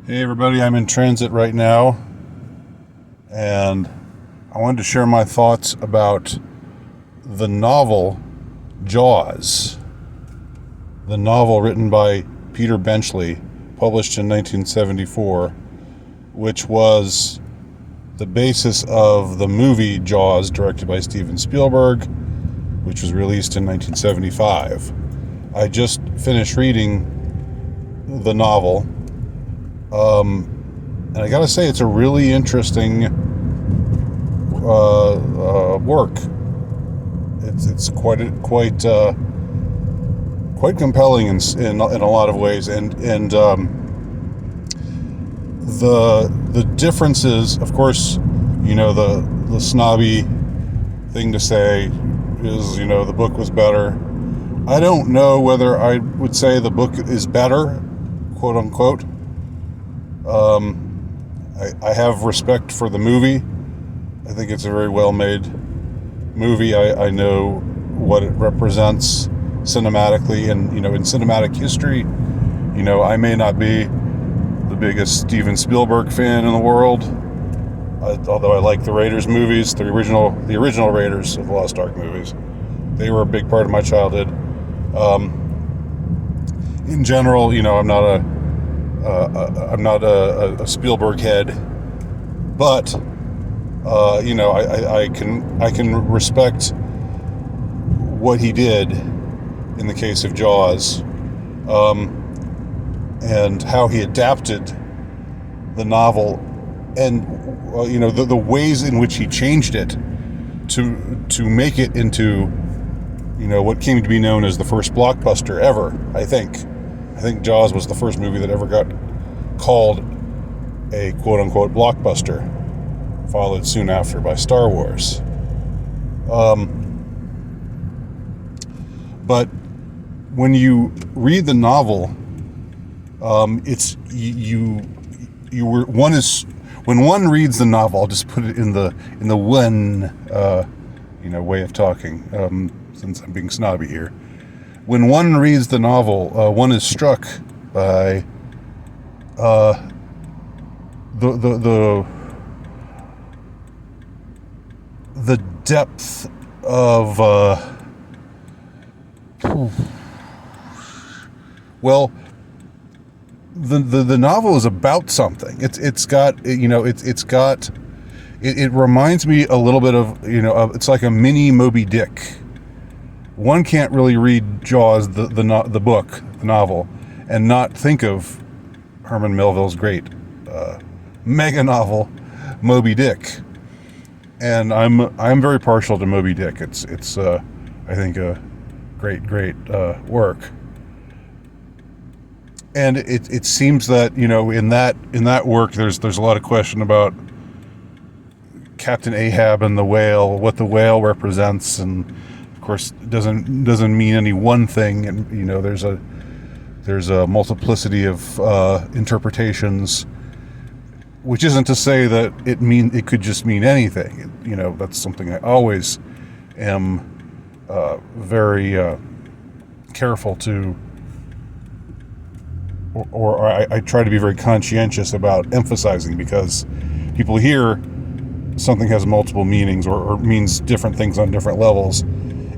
Hey everybody, I'm in transit right now, and I wanted to share my thoughts about the novel Jaws, the novel written by Peter Benchley, published in 1974, which was the basis of the movie Jaws, directed by Steven Spielberg, which was released in 1975. I just finished reading the novel. And I gotta say, it's a really interesting work. It's quite compelling in a lot of ways, and the differences, of course, the snobby thing to say is the book was better. I don't know whether I would say the book is better, quote unquote. I have respect for the movie. I think it's a very well-made movie. I know what it represents cinematically, and in cinematic history, I may not be the biggest Steven Spielberg fan in the world, although I like the Raiders movies, the original Raiders of the Lost Ark movies. They were a big part of my childhood. In general, I'm not a Spielberg head, but I can respect what he did in the case of Jaws, and how he adapted the novel, and the ways in which he changed it to make it into what came to be known as the first blockbuster ever. I think Jaws was the first movie that ever got called a quote-unquote blockbuster, followed soon after by Star Wars. But when you read the novel, it's when one reads the novel, I'll just put it in the one way of talking, since I'm being snobby here. When one reads the novel, one is struck by the depth of the novel is about something. It reminds me a little bit of it's like a mini Moby-Dick. One can't really read Jaws, the book, the novel, and not think of Herman Melville's great mega novel, Moby-Dick. And I'm very partial to Moby-Dick. It's I think a great work. And it seems that in that work there's a lot of question about Captain Ahab and the whale, what the whale represents, and of course doesn't mean any one thing, and there's a multiplicity of interpretations, which isn't to say that it could just mean anything. That's something I always am very careful to, or I try to be very conscientious about emphasizing, because people hear something has multiple meanings or means different things on different levels.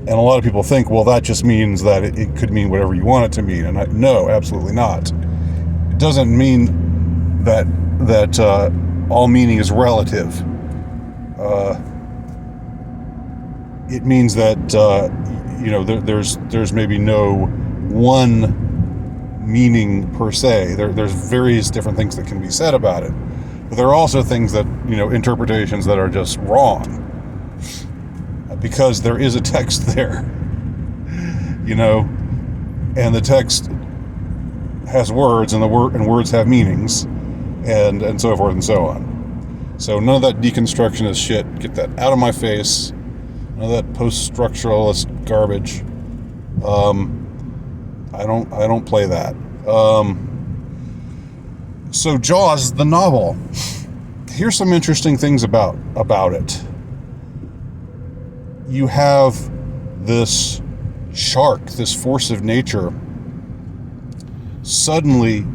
And a lot of people think, well, that just means that it could mean whatever you want it to mean. And no, absolutely not. It doesn't mean that all meaning is relative. It means that there's maybe no one meaning per se. There's various different things that can be said about it. But there are also things that interpretations that are just wrong, because there is a text there, and the text has words, and words have meanings, and so forth and so on. So none of that deconstructionist shit. Get that out of my face. None of that post-structuralist garbage. I don't play that. So Jaws, the novel. Here's some interesting things about it. You have this shark, this force of nature, suddenly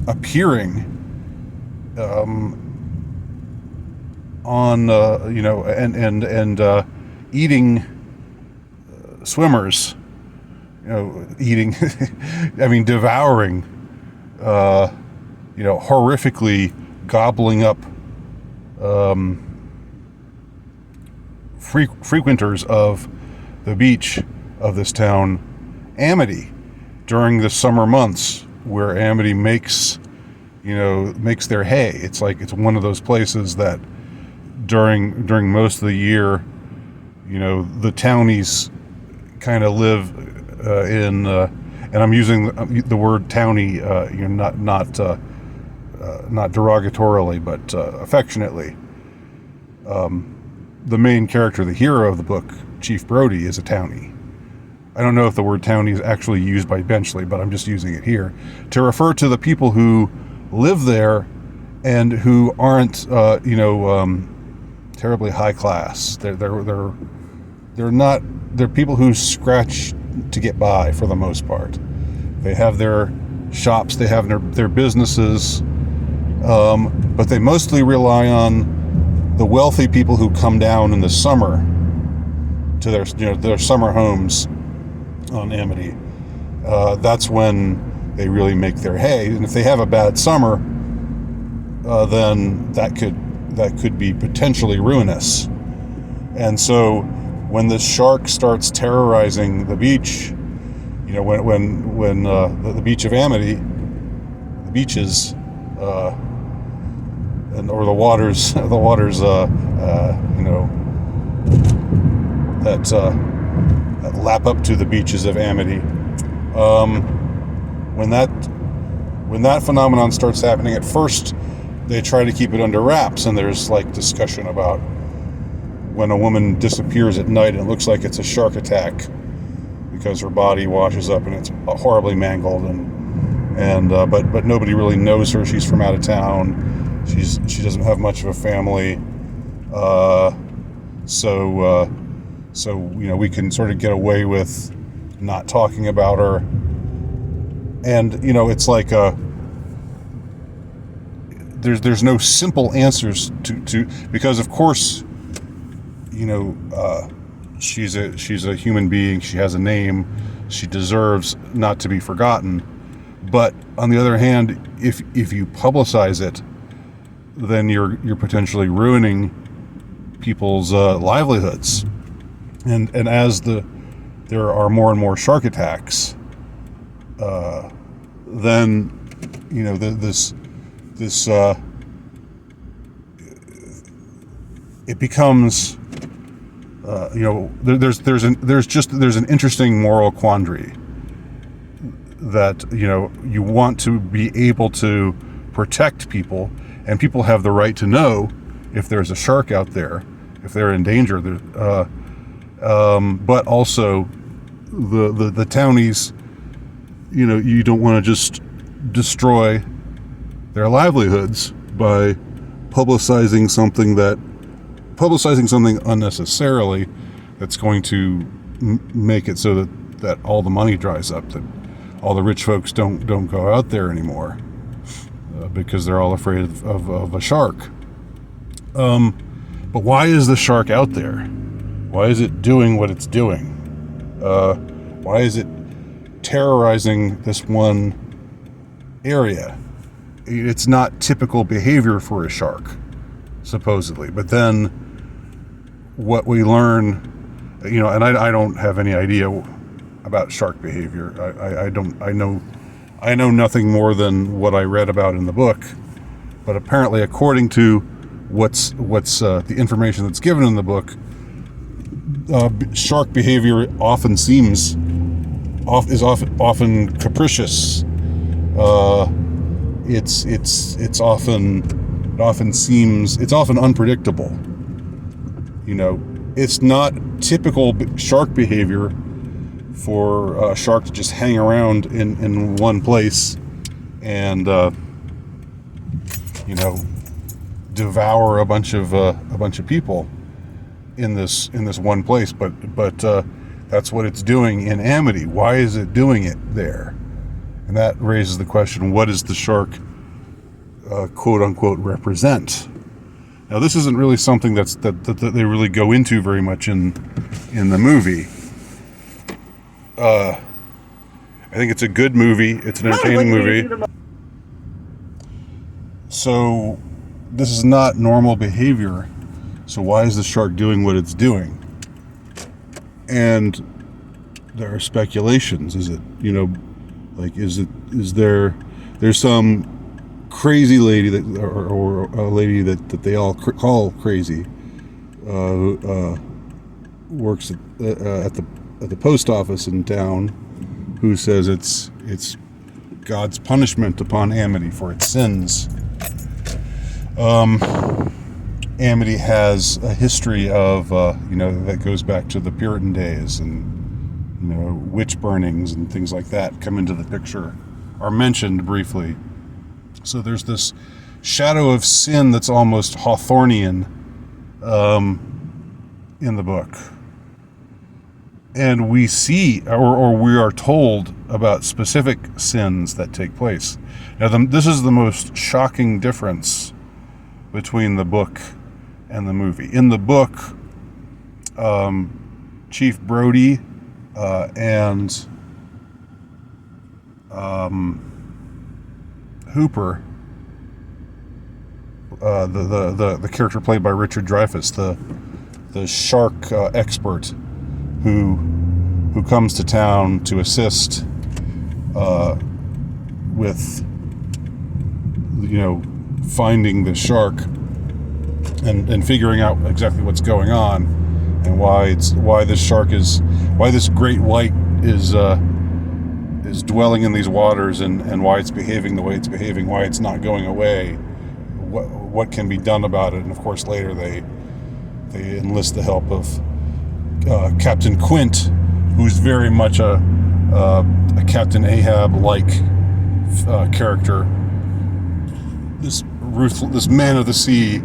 appearing on and eating swimmers, eating I mean devouring, horrifically gobbling up frequenters of the beach of this town, Amity, during the summer months, where Amity makes their hay. It's one of those places that during most of the year, the townies kind of live in, and I'm using the word townie, not derogatorily, but affectionately. The main character, the hero of the book, Chief Brody, is a townie. I don't know if the word townie is actually used by Benchley, but I'm just using it here to refer to the people who live there and who aren't, terribly high class. They're not. They're people who scratch to get by for the most part. They have their shops, they have their businesses, but they mostly rely on the wealthy people who come down in the summer to their summer homes on Amity. That's when they really make their hay, and if they have a bad summer, then that could be potentially ruinous. And so when the shark starts terrorizing the beach, when the beach of Amity, the beaches, or the waters that lap up to the beaches of Amity, when that phenomenon starts happening, at first they try to keep it under wraps, and there's discussion about when a woman disappears at night and it looks like it's a shark attack because her body washes up and it's horribly mangled, but nobody really knows her. She's from out of town. She doesn't have much of a family, so we can sort of get away with not talking about her. And it's like there's no simple answers to because of course she's a human being. She has a name. She deserves not to be forgotten. But on the other hand, if you publicize it, then you're potentially ruining people's livelihoods. And as there are more and more shark attacks, then this it becomes there's an interesting moral quandary that you want to be able to protect people, and people have the right to know if there's a shark out there, if they're in danger. But also the townies, you don't want to just destroy their livelihoods by publicizing something unnecessarily that's going to make it so that all the money dries up, that all the rich folks don't go out there anymore because they're all afraid of a shark. But why is the shark out there? Why is it doing what it's doing? Why is it terrorizing this one area? It's not typical behavior for a shark, supposedly. But then what we learn, and I don't have any idea about shark behavior. I know nothing more than what I read about in the book. But apparently, according to what's the information that's given in the book, shark behavior often capricious. It's often unpredictable. It's not typical shark behavior for a shark to just hang around in one place and devour a bunch of people in this one place, but that's what it's doing in Amity. Why is it doing it there? And that raises the question: what is the shark quote unquote represent. Now, this isn't really something that they really go into very much in the movie. I think it's a good movie. It's an entertaining movie. So this is not normal behavior. So why is the shark doing what it's doing? And there are speculations. Is it, there's some crazy lady that, or a lady that they all call crazy, works at the post office in town, who says it's God's punishment upon Amity for its sins. Amity has a history of that goes back to the Puritan days, and witch burnings and things like that come into the picture, are mentioned briefly. So there's this shadow of sin that's almost Hawthornian in the book. And we see, or we are told about specific sins that take place. Now, this is the most shocking difference between the book and the movie. In the book, Chief Brody and Hooper, the character played by Richard Dreyfuss, the shark expert who comes to town to assist with finding the shark and figuring out exactly what's going on, and why this great white is dwelling in these waters, and why it's behaving the way it's behaving, why it's not going away, what can be done about it. And of course later they enlist the help of Captain Quint, who's very much a Captain Ahab-like character. This man of the sea,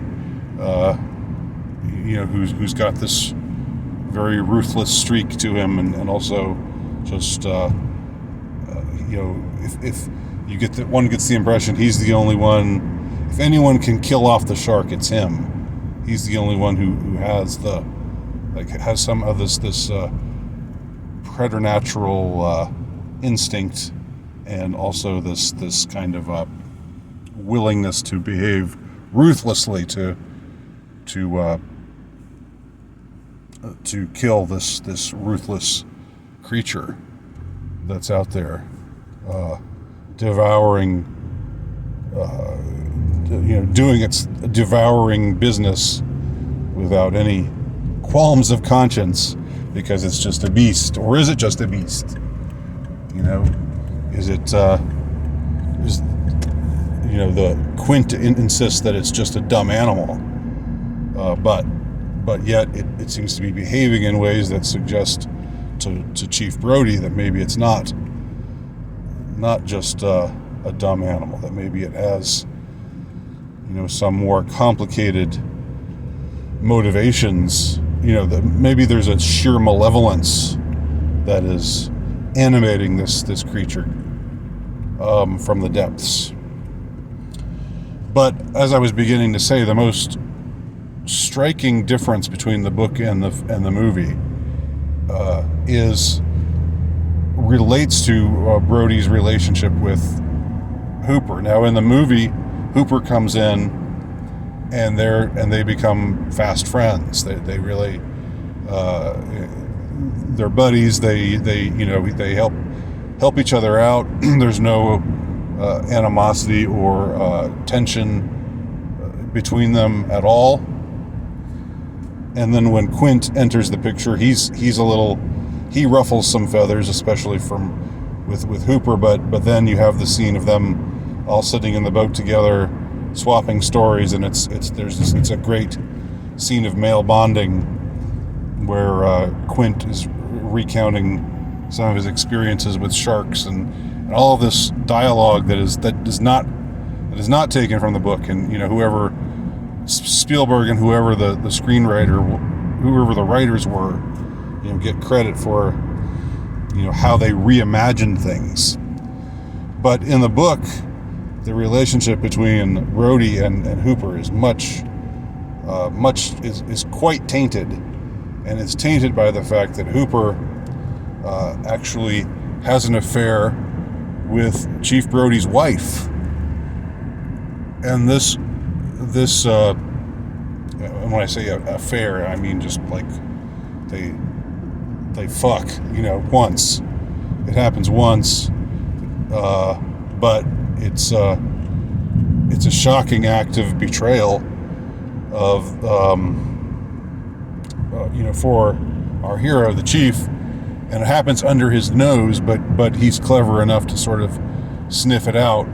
who's got this very ruthless streak to him, and also just if you get that, one gets the impression he's the only one. If anyone can kill off the shark, it's him. He's the only one who has has some of this preternatural instinct, and also this kind of willingness to behave ruthlessly to kill this ruthless creature that's out there, devouring, doing its devouring business without any qualms of conscience, because it's just a beast. Or is it just a beast? Is it the Quint insists that it's just a dumb animal, but yet it seems to be behaving in ways that suggest to Chief Brody that maybe it's not just a dumb animal, that maybe it has some more complicated motivations, that maybe there's a sheer malevolence that is animating this creature from the depths. But as I was beginning to say, the most striking difference between the book and the movie relates to Brody's relationship with Hooper. Now, in the movie, Hooper comes in, and they become fast friends. They really they're buddies. They help each other out. There's no animosity or tension between them at all. And then when Quint enters the picture, he ruffles some feathers, especially with Hooper. But then you have the scene of them all sitting in the boat together, swapping stories, and it's a great scene of male bonding, where Quint is recounting some of his experiences with sharks, and all of this dialogue that is not taken from the book. And whoever Spielberg and whoever the screenwriter, whoever the writers were, get credit for how they reimagined things. But in the book, the relationship between Brody and Hooper is is quite tainted, and it's tainted by the fact that Hooper actually has an affair with Chief Brody's wife, and this when I say affair, I mean just like they fuck, once. It happens once, but it's a shocking act of betrayal of for our hero, the chief, and it happens under his nose, but he's clever enough to sort of sniff it out,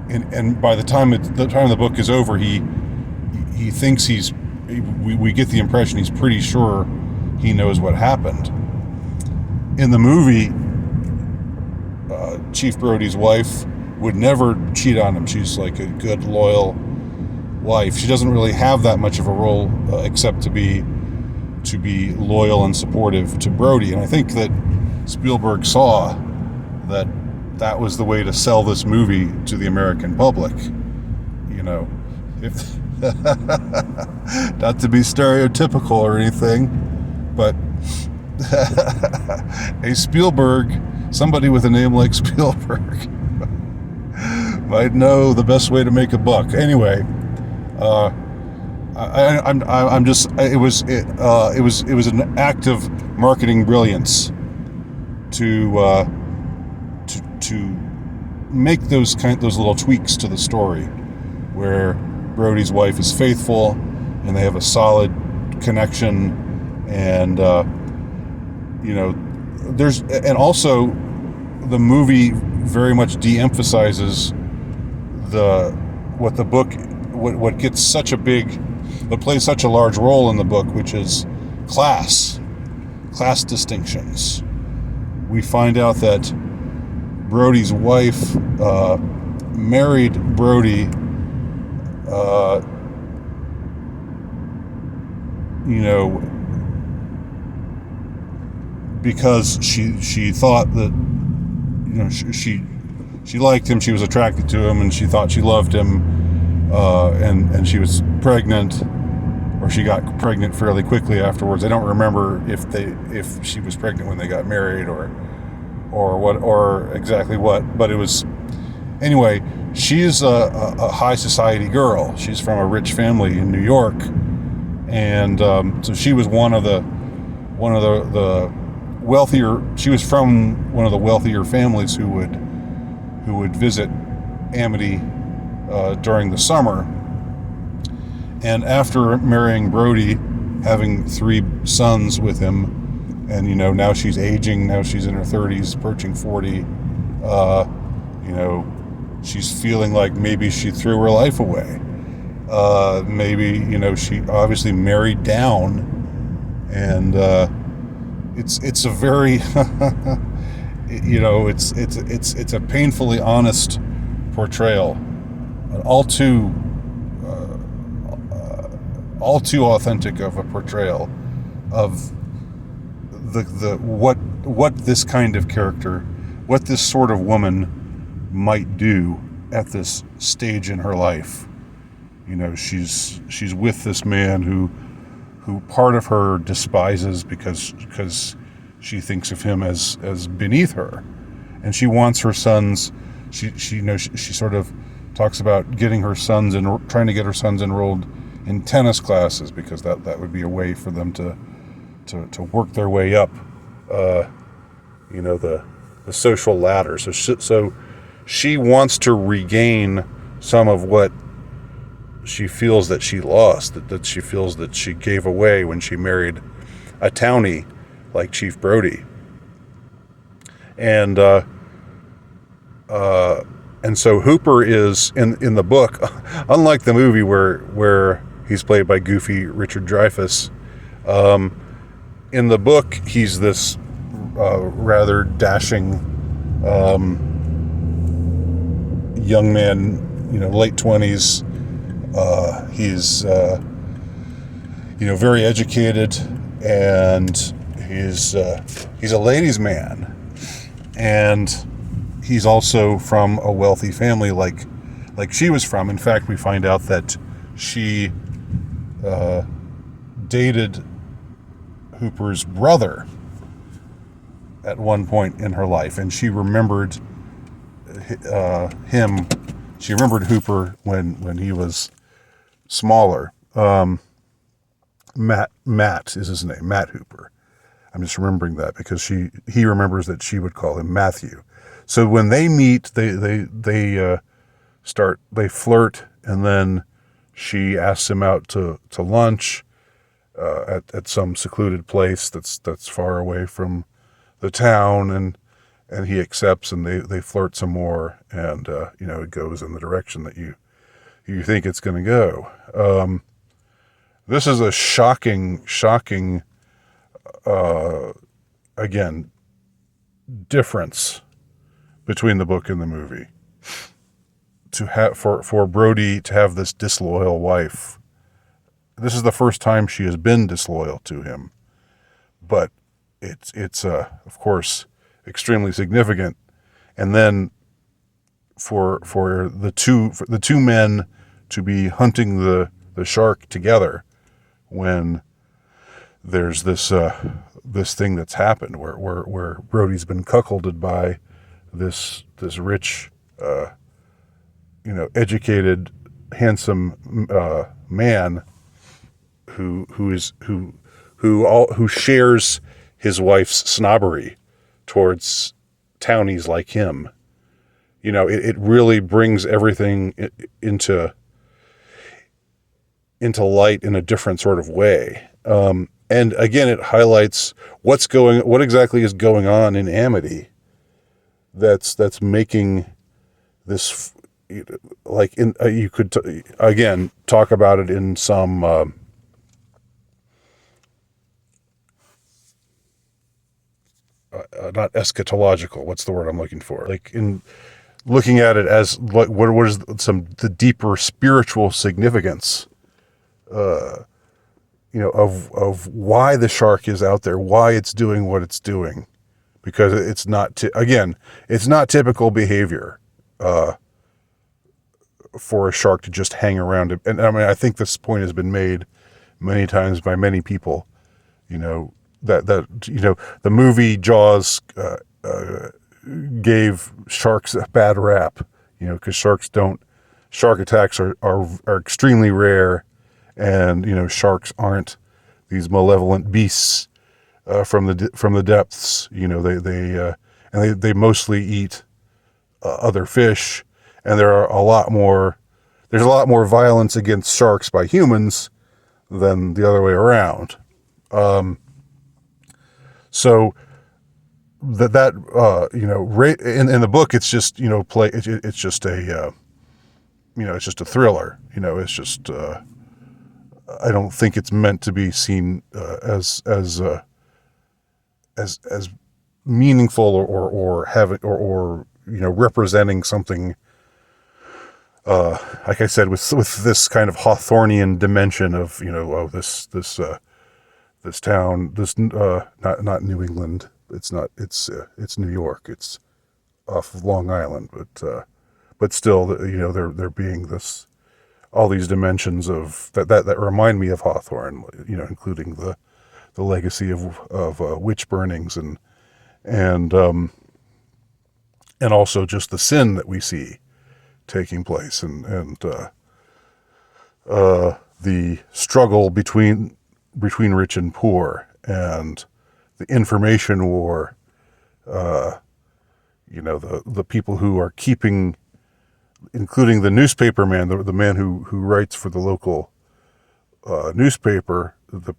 and by the time the book is over, he thinks we get the impression he's pretty sure he knows what happened. In the movie, Chief Brody's wife would never cheat on him. She's like a good, loyal wife. She doesn't really have that much of a role except to be loyal and supportive to Brody. And I think that Spielberg saw that was the way to sell this movie to the American public. If not to be stereotypical or anything, but somebody with a name like Spielberg might know the best way to make a buck. Anyway, it was an act of marketing brilliance to make those little tweaks to the story, where Brody's wife is faithful and they have a solid connection, and also the movie very much de-emphasizes what plays such a large role in the book, which is class distinctions. We find out that Brody's wife married Brody because she thought that she liked him, she was attracted to him, and she thought she loved him, and she was pregnant, or she got pregnant fairly quickly afterwards. I don't remember if she was pregnant when they got married or exactly what, but it was, anyway, she's a high society girl. She's from a rich family in New York, and so she was one of the wealthier. She was from one of the wealthier families who would visit Amity during the summer. And after marrying Brody, having 3 sons with him, and now she's aging. Now she's in her 30s, approaching 40. She's feeling like maybe she threw her life away. Maybe she obviously married down, and it's a very it's a painfully honest portrayal, an all too authentic of a portrayal of what this kind of character, what this sort of woman might do at this stage in her life. She's with this man who part of her despises because she thinks of him as beneath her, and she wants her sons. She sort of talks about getting her sons and trying to get her sons enrolled in tennis classes, because that would be a way for them to work their way up, the social ladder. So she wants to regain some of what she feels that she lost, that she feels that she gave away when she married a townie like Chief Brody. And so Hooper is in the book, unlike the movie where he's played by goofy Richard Dreyfuss. In the book, he's this rather dashing young man, late 20s. He's very educated, and he's a ladies' man, and he's also from a wealthy family like like she was from. In fact, we find out that she dated Hooper's brother at one point in her life, and she remembered him. She remembered Hooper when he was smaller. Matt is his name, Matt Hooper. I'm just remembering that because he remembers that she would call him Matthew. So when they meet, they flirt, and then she asks him out to lunch at some secluded place that's far away from the town, and he accepts, and they flirt some more, and it goes in the direction that you think it's going to go. This is a shocking, again, difference between the book and the movie. To have for Brody to have this disloyal wife. This is the first time she has been disloyal to him, but it's of course extremely significant. And then for the two men to be hunting the shark together when there's this thing that's happened where Brody's been cuckolded by this rich, educated, handsome man who shares his wife's snobbery towards townies like him. It really brings everything into light in a different sort of way. And again, it highlights what exactly is going on in Amity that's making this, you could again talk about it in some not eschatological, what's the word I'm looking for, like in looking at it as what is the deeper spiritual significance of why the shark is out there, why it's doing what it's doing, because it's not it's not typical behavior for a shark to just hang around. And I mean, I think this point has been made many times by many people, that the movie Jaws gave sharks a bad rap, because shark attacks are extremely rare. And sharks aren't these malevolent beasts from the depths. They mostly eat other fish, and there's a lot more violence against sharks by humans than the other way around. So in the book, it's just it's just a it's just a thriller. It's just. I don't think it's meant to be seen as meaningful or having or representing something. Like I said, with this kind of Hawthornian dimension of this town, not New England. It's New York. It's off of Long Island, but still, there being this. All these dimensions of that remind me of Hawthorne, including the legacy of witch burnings and also just the sin that we see taking place and the struggle between rich and poor and the information war. The people who are keeping, including the newspaper man, the man who writes for the local newspaper, the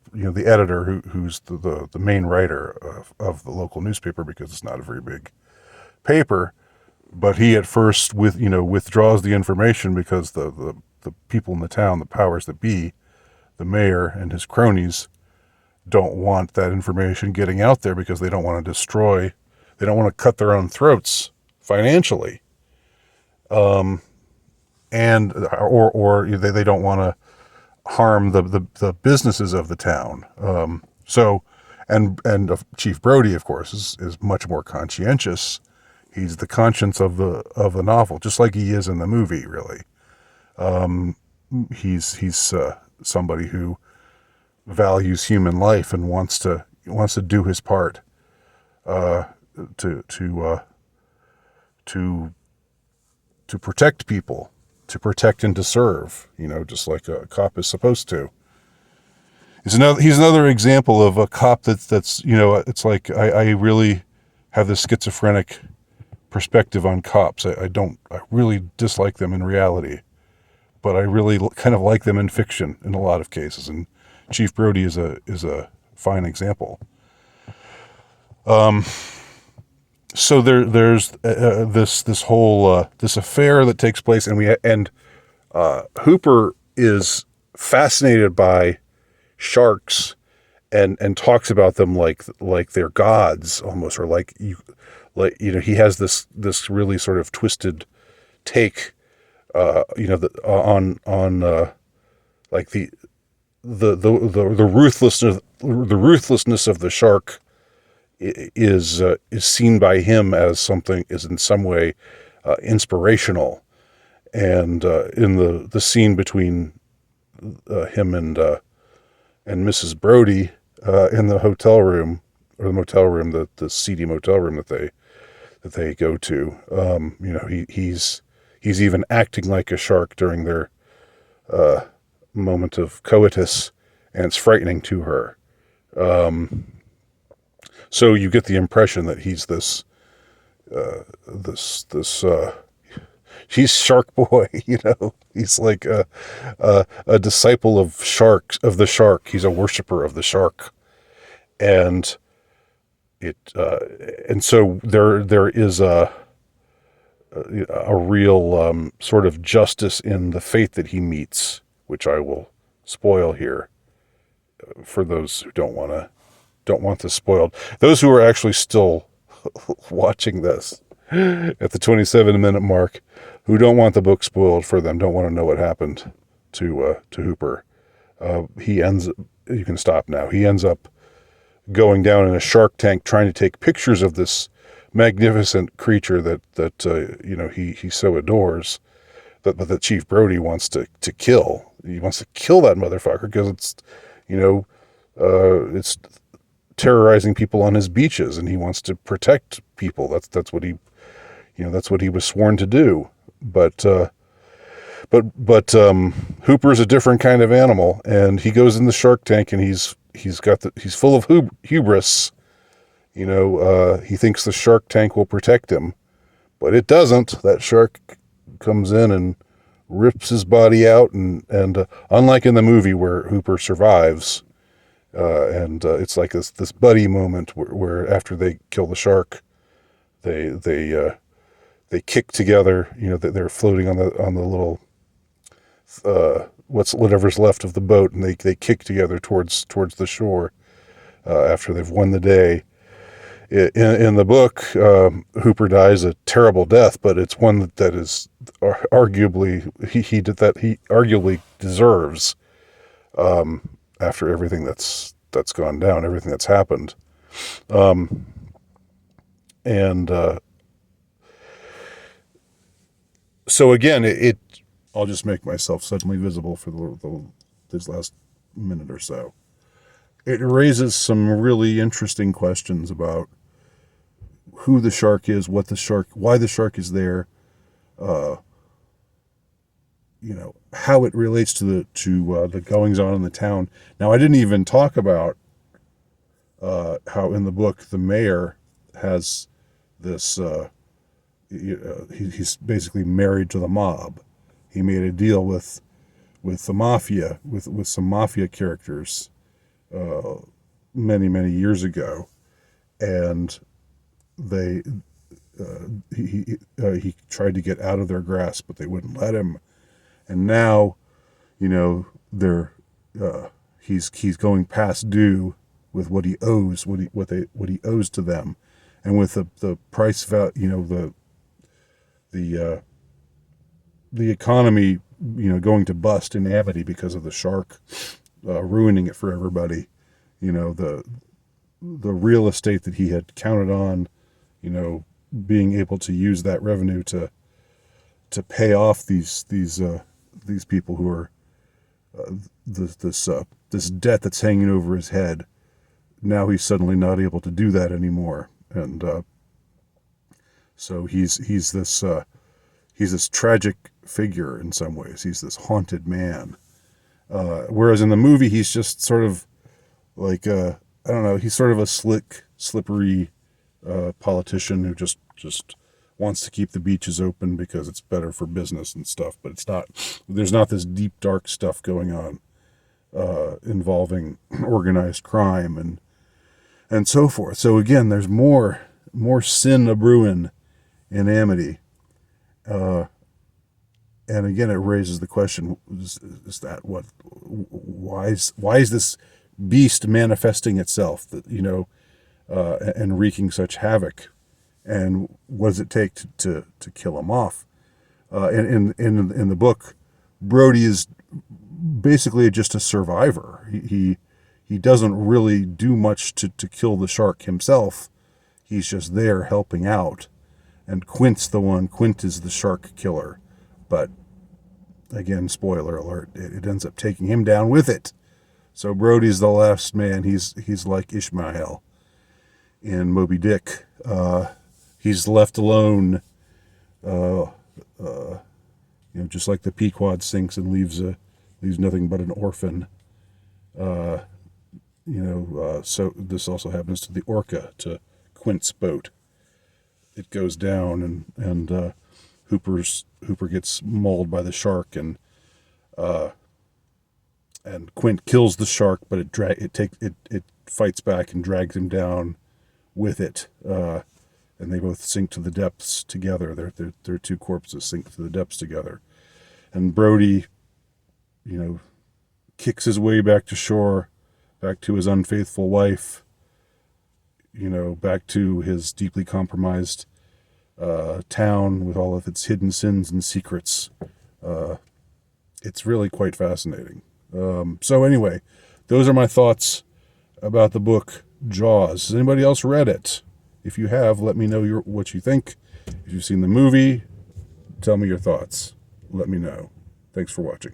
editor who's the main writer of the local newspaper, because it's not a very big paper, but he at first withdraws the information because the people in the town, the powers that be, the mayor and his cronies, don't want that information getting out there because they don't want to they don't want to cut their own throats financially. Or they don't want to harm the businesses of the town. And Chief Brody, of course, is much more conscientious. He's the conscience of the novel, just like he is in the movie. Really, he's somebody who values human life and wants to do his part to protect people, to protect and to serve. Just like a cop is supposed to. He's another example of a cop that's it's like I really have this schizophrenic perspective on cops. I really dislike them in reality, but I really kind of like them in fiction in a lot of cases. And Chief Brody is a fine example. So there's this whole this affair that takes place, and Hooper is fascinated by sharks and talks about them like they're gods almost, or he has this really sort of twisted take on like the ruthlessness of the shark is seen by him as something, is in some way inspirational. And in the scene between him and Mrs. Brody in the hotel room, or the motel room, the seedy motel room that they go to, he's even acting like a shark during their moment of coitus, and it's frightening to her. So you get the impression that he's he's Shark Boy, He's like a disciple of the shark. He's a worshiper of the shark, and so there is a real sort of justice in the fate that he meets, which I will spoil here for those who don't want this spoiled. Those who are actually still watching this at the 27-minute mark, who don't want the book spoiled for them, don't want to know what happened to Hooper. You can stop now. He ends up going down in a shark tank trying to take pictures of this magnificent creature that he so adores, but that Chief Brody wants to kill. He wants to kill that motherfucker because it's terrorizing people on his beaches, and he wants to protect people. That's what he was sworn to do. But Hooper is a different kind of animal, and he goes in the shark tank, and he's full of hubris. He thinks the shark tank will protect him, but it doesn't. That shark comes in and rips his body out, and unlike in the movie where Hooper survives, and it's like this buddy moment where after they kill the shark, they kick together. They're floating on the little whatever's left of the boat, and they kick together towards the shore after they've won the day. In the book, Hooper dies a terrible death, but it's one that is arguably he arguably deserves after everything that's gone down, everything that's happened, and so again, I'll just make myself suddenly visible for this last minute or so. It raises some really interesting questions about who the shark is, why the shark is there, how it relates to the goings on in the town. Now, I didn't even talk about how in the book the mayor has this. He's basically married to the mob. He made a deal with the mafia, with some mafia characters many years ago, and he tried to get out of their grasp, but they wouldn't let him. And now, he's going past due with what he owes, what he owes to them, and with the price value, the economy, going to bust in Amity because of the shark ruining it for everybody. The real estate that he had counted on, being able to use that revenue to pay off these people who are this debt that's hanging over his head. Now he's suddenly not able to do that anymore, and so he's this tragic figure in some ways. He's this haunted man. Whereas in the movie, he's just sort of like I don't know. He's sort of a slick, slippery politician who just wants to keep the beaches open because it's better for business and stuff. But it's not. There's not this deep, dark stuff going on involving organized crime and so forth. So again, there's more sin a brewing in Amity. And again, it raises the question: is that what? Why is this beast manifesting itself? And wreaking such havoc? And what does it take to kill him off? In the book, Brody is basically just a survivor. He doesn't really do much to kill the shark himself. He's just there helping out. And Quint is the shark killer. But again, spoiler alert, it ends up taking him down with it. So Brody's the last man. He's like Ishmael in Moby-Dick. He's left alone, just like the Pequod sinks and leaves nothing but an orphan. So this also happens to the Orca, to Quint's boat. It goes down, and Hooper gets mauled by the shark, and Quint kills the shark, but it fights back and drags him down with it, and they both sink to the depths together. Their two corpses sink to the depths together, and Brody, kicks his way back to shore, back to his unfaithful wife, back to his deeply compromised town with all of its hidden sins and secrets. It's really quite fascinating. So anyway, those are my thoughts about the book Jaws. Has anybody else read it? If you have, let me know what you think. If you've seen the movie, tell me your thoughts. Let me know. Thanks for watching.